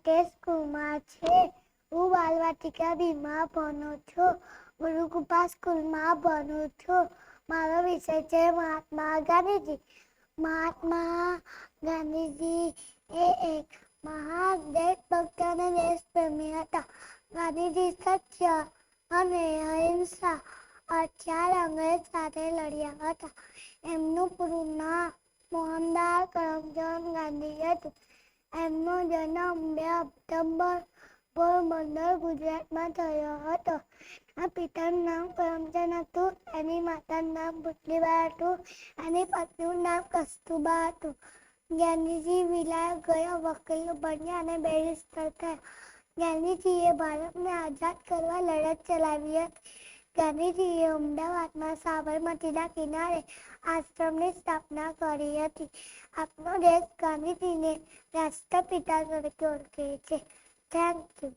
હિતેશ કુમાર છે. હું બાલવાટિકા બીમાં ભણું છું. ગુરુકૃપા સ્કૂલમાં ભણું છું. મારો વિષય છે મહાત્મા ગાંધીજી. મહાત્મા ગાંધીજી એ એક મહાન દેશભક્ત અને દેશપ્રેમી હતા. ગાંધીજી સત્ય અને અહિંસા હથિયાર અંગ્રેજ સાથે લડ્યા હતા. એમનું પૂરું નામ મોહનદાસ કરમચંદ ગાંધી હતું. એમનો જન્મ 2 ઓક્ટોબર પોરબંદર ગુજરાતમાં થયો હતો. એમના પિતાનું નામ કરમચંદ હતું. એની માતાનું નામ પુતલીબાઈ હતું. એની પત્નીનું નામ કસ્તુરબા હતું. ગાંધીજી વિલાયત ગયા, વકીલ બન્યા અને બેરિસ્ટર થયા. ગાંધીજીએ ભારતને આઝાદ કરવા લડત ચલાવી હતી. ગાંધીજીએ અમદાવાદમાં સાબરમતીના કિનારે આશ્રમની સ્થાપના કરી હતી. આપણો દેશ ગાંધીજીને રાષ્ટ્રપિતા તરીકે ઓળખે છે. Thank you.